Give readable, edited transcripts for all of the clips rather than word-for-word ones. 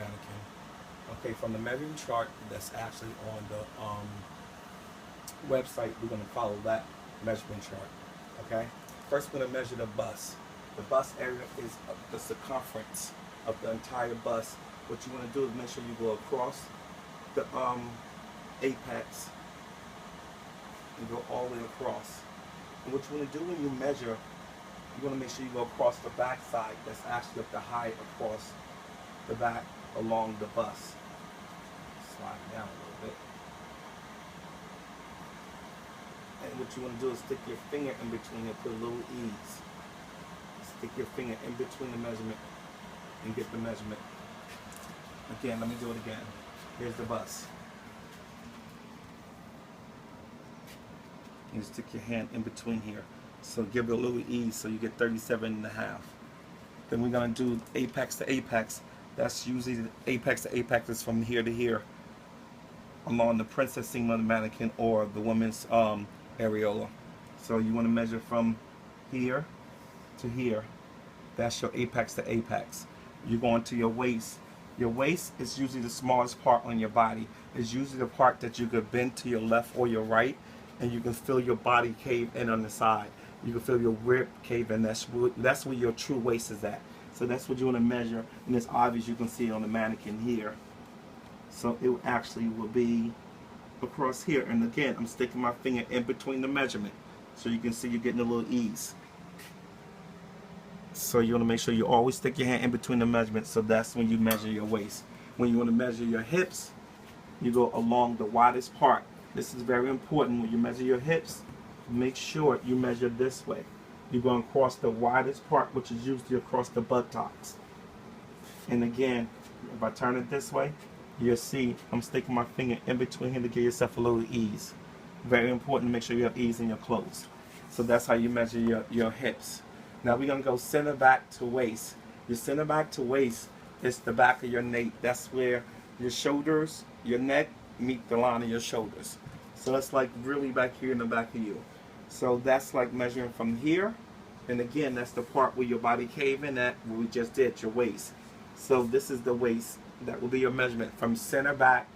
mannequin. Okay, from the measuring chart that's actually on the website, we're going to follow that measurement chart. Okay, first we're going to measure the bust. The bust area is the circumference of the entire bust. What you want to do is make sure you go across the apex and go all the way across. And what you want to do when you measure, you want to make sure you go across the back side. That's actually up the height across the back along the bust. Slide it down a little bit. And what you want to do is stick your finger in between and put a little ease. Stick your finger in between the measurement and get the measurement. Again, let me do it again. Here's the bust. You stick your hand in between here. So give it a little ease so you get 37.5. Then we're going to do apex to apex. That's usually the apex to apex is from here to here along the princess seam of the mannequin or the woman's areola. So you want to measure from here to here. That's your apex to apex. You go into your waist. Your waist is usually the smallest part on your body. It's usually the part that you could bend to your left or your right, and you can feel your body cave in on the side. You can feel your rib cave in. That's where your true waist is at. So that's what you want to measure, and it's obvious. You can see it on the mannequin here. So it actually will be across here. And again, I'm sticking my finger in between the measurement, so you can see you're getting a little ease. So you want to make sure you always stick your hand in between the measurements. So that's when you measure your waist. When you want to measure your hips, you go along the widest part. This is very important. When you measure your hips, make sure you measure this way. You're going across the widest part, which is usually across the buttocks. And again, if I turn it this way, you'll see I'm sticking my finger in between here to give yourself a little ease. Very important to make sure you have ease in your clothes. So that's how you measure your hips. Now we're going to go center back to waist. Your center back to waist is the back of your nape. That's where your shoulders, your neck meet the line of your shoulders. So that's like really back here in the back of you. So that's like measuring from here. And again, that's the part where your body cave in at, where we just did, your waist. So this is the waist. That will be your measurement from center back,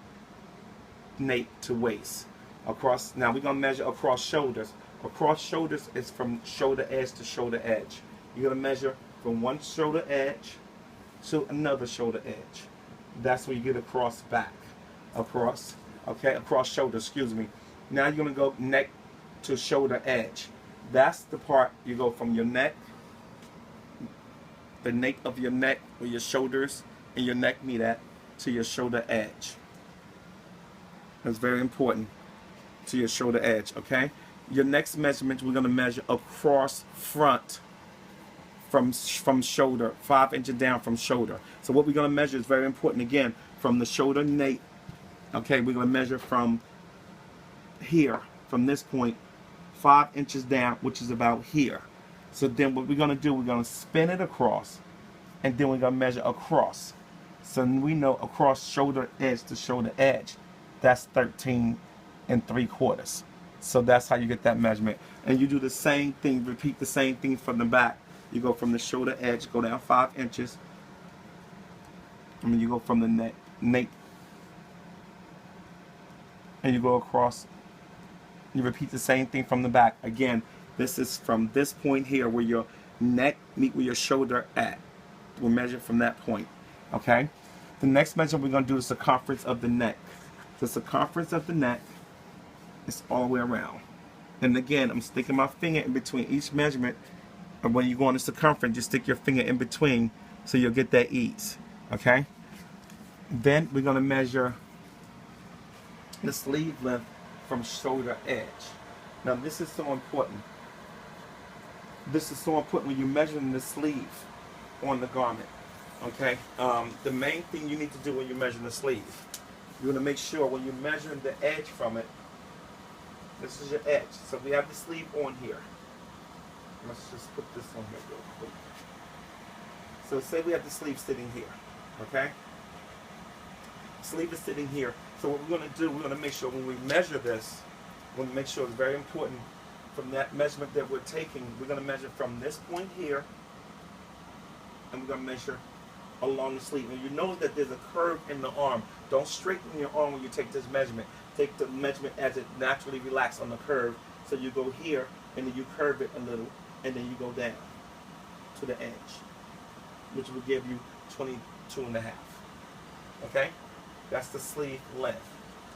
nape to waist. Across. Now we're going to measure across shoulders. Across shoulders is from shoulder edge to shoulder edge. You're going to measure from one shoulder edge to another shoulder edge. That's where you get across back. Across. Okay, across shoulder, excuse me. Now you're going to go neck to shoulder edge. That's the part you go from your neck, the nape of your neck, where your shoulders and your neck meet at, to your shoulder edge. That's very important, to your shoulder edge, okay? Your next measurement, we're going to measure across front from shoulder, 5 inches down from shoulder. So what we're going to measure is very important. Again, from the shoulder nape, okay, we're going to measure from here, from this point, 5 inches down, which is about here. So then what we're going to do, we're going to spin it across, and then we're going to measure across. So we know across shoulder edge to shoulder edge, that's 13 3/4. So that's how you get that measurement. And you do the same thing, repeat the same thing from the back. You go from the shoulder edge, go down 5 inches. And then you go from the nape. And you go across. You repeat the same thing from the back. Again, this is from this point here where your neck meet with your shoulder at. We'll measure from that point. Okay? The next measure we're going to do is the circumference of the neck. The circumference of the neck is all the way around. And again, I'm sticking my finger in between each measurement. And when you go on the circumference, you stick your finger in between so you'll get that ease. Okay? Then we're going to measure the sleeve length from shoulder edge. Now this is so important. This is so important when you're measuring the sleeve on the garment. Okay? The main thing you need to do when you're measuring the sleeve, you want to make sure when you're measuring the edge from it, this is your edge. So we have the sleeve on here. Let's just put this on here real quick. So say we have the sleeve sitting here. Okay? Sleeve is sitting here. So what we're going to do, we're going to make sure when we measure this, we're going to make sure it's very important from that measurement that we're taking, we're going to measure from this point here, and we're going to measure along the sleeve. And you notice that there's a curve in the arm. Don't straighten your arm when you take this measurement. Take the measurement as it naturally relaxes on the curve. So you go here, and then you curve it a little, and then you go down to the edge, which will give you 22.5. Okay? That's the sleeve length.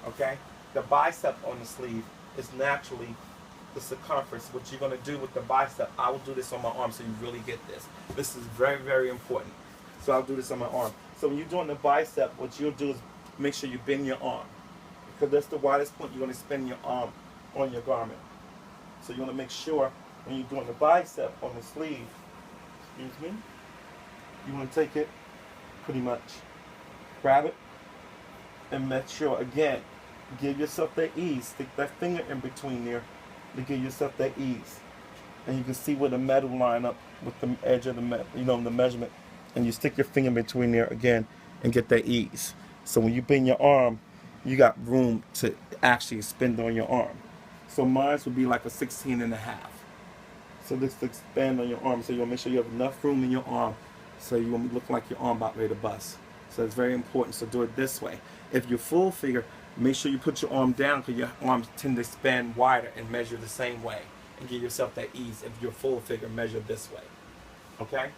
Okay? The bicep on the sleeve is naturally the circumference. What you're going to do with the bicep, I will do this on my arm so you really get this. This is very, very important. So I'll do this on my arm. So when you're doing the bicep, what you'll do is make sure you bend your arm, because that's the widest point you're going to spin your arm on your garment. So you want to make sure when you're doing the bicep on the sleeve, excuse me, you want to take it pretty much, grab it, and make sure, again, give yourself that ease. Stick that finger in between there to give yourself that ease. And you can see where the metal line up with the edge of the the measurement. And you stick your finger between there again and get that ease. So when you bend your arm, you got room to actually spin on your arm. So mine would be like a 16.5. So this to expand on your arm. So you want to make sure you have enough room in your arm so you won't look like your arm about ready to bust. So it's very important. So do it this way. If you're full figure, make sure you put your arm down, because your arms tend to expand wider, and measure the same way. And give yourself that ease. If you're full figure, measure this way. Okay?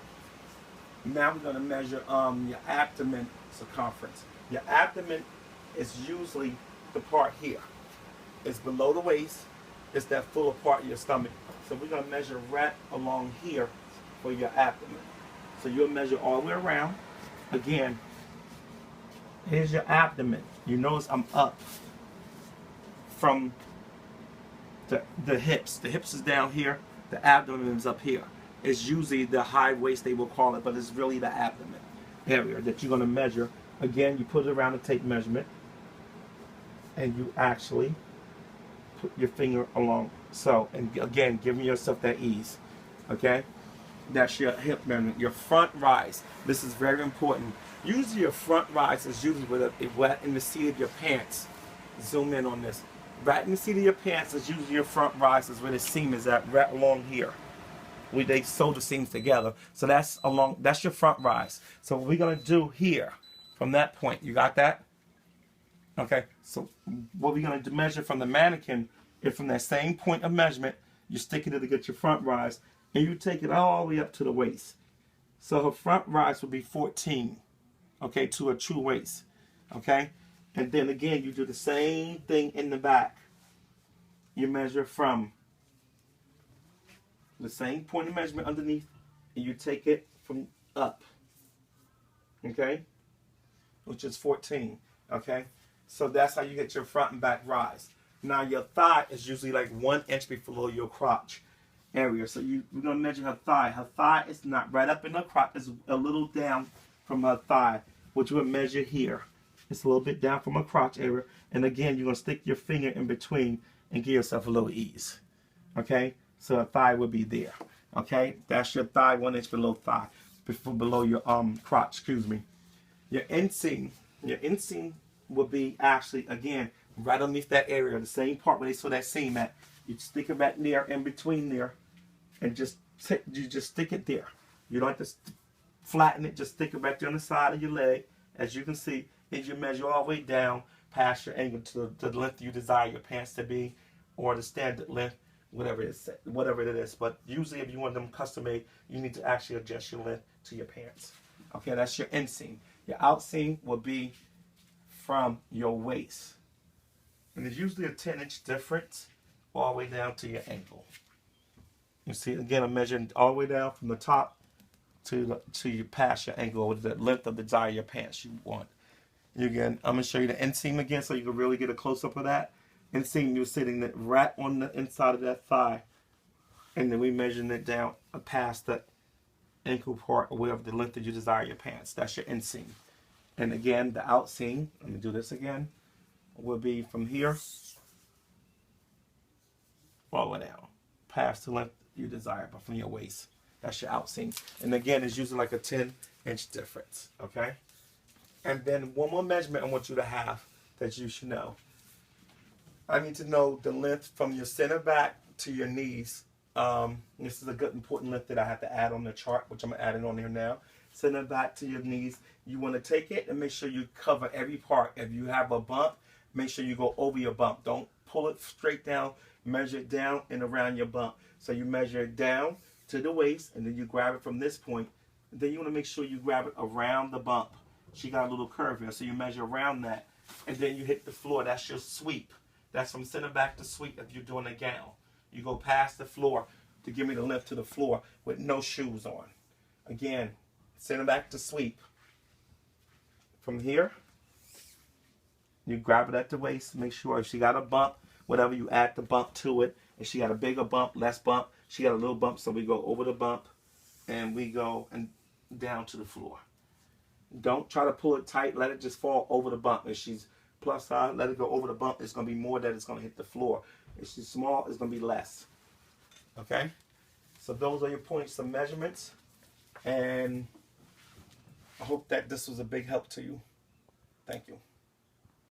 Now we're going to measure your abdomen circumference. Your abdomen is usually the part here. It's below the waist. It's that fuller part of your stomach. So we're going to measure right along here for your abdomen. So you'll measure all the way around. Again, here's your abdomen. You notice I'm up from the hips. The hips is down here. The abdomen is up here. It's usually the high waist, they will call it, but it's really the abdomen area that you're going to measure. Again, you put it around the tape measurement, and you actually put your finger along. So, and again, giving yourself that ease. Okay? That's your hip measurement. Your front rise. This is very important. Usually your front rise is usually right in the seat of your pants. Zoom in on this. Right in the seat of your pants is usually your front rise, is where the seam is at, right along here. They sew the seams together. So that's your front rise. So what we're gonna do here, from that point, you got that? Okay, so what we're gonna measure from the mannequin is from that same point of measurement, you stick it to get your front rise, and you take it all the way up to the waist. So her front rise would be 14, okay, to a true waist, okay? And then again, you do the same thing in the back. You measure from the same point of measurement underneath, and you take it from up, okay, which is 14, okay? So that's how you get your front and back rise. Now your thigh is usually like 1 inch below your crotch area. So we're going to measure her thigh. Her thigh is not right up in her crotch. It's a little down from her thigh, which we'll measure here. It's a little bit down from her crotch area. And again, you're going to stick your finger in between and give yourself a little ease, okay? So a thigh would be there. Okay, that's your thigh, 1 inch below thigh, below your crotch. Excuse me. Your inseam will be actually, again, right underneath that area, the same part where they saw that seam at. You stick it back there, in between there, and you just stick it there. You don't have to flatten it. Just stick it back there on the side of your leg, as you can see. And you measure all the way down past your ankle to the length you desire your pants to be, or the standard length. Whatever it is. But usually if you want them custom made, you need to actually adjust your length to your pants. Okay, that's your inseam. Your outseam will be from your waist. And there's usually a 10-inch difference all the way down to your ankle. You see, again, I'm measuring all the way down from the top to you past your ankle, with the length of the desire your pants you want. Again, I'm going to show you the inseam again so you can really get a close-up of that. Inseam, you're sitting right on the inside of that thigh, and then we measuring it down past the ankle part, or whatever the length that you desire your pants. That's your inseam. And again, the outseam, let me do this again, will be from here all the way down, past the length you desire, but from your waist. That's your outseam. And again, it's usually like a 10-inch difference, okay? And then one more measurement I want you to have that you should know. I need to know the length from your center back to your knees. This is a good important length that I have to add on the chart, which I'm adding on here now. Send it back to your knees. You want to take it and make sure you cover every part. If you have a bump, make sure you go over your bump. Don't pull it straight down. Measure it down and around your bump. So you measure it down to the waist, and then you grab it from this point. And then you want to make sure you grab it around the bump. She got a little curve here, so you measure around that. And then you hit the floor. That's your sweep. That's from center back to sweep if you're doing a gown. You go past the floor to give me the lift to the floor with no shoes on. Again, center back to sweep. From here, you grab it at the waist. Make sure if she got a bump, whatever, you add the bump to it. If she got a bigger bump, less bump, she got a little bump, so we go over the bump and we go and down to the floor. Don't try to pull it tight. Let it just fall over the bump. If she's plus size, let it go over the bump. It's going to be more that it's going to hit the floor. If she's small, it's going to be less. Okay? So those are your points of measurements. And I hope that this was a big help to you. Thank you.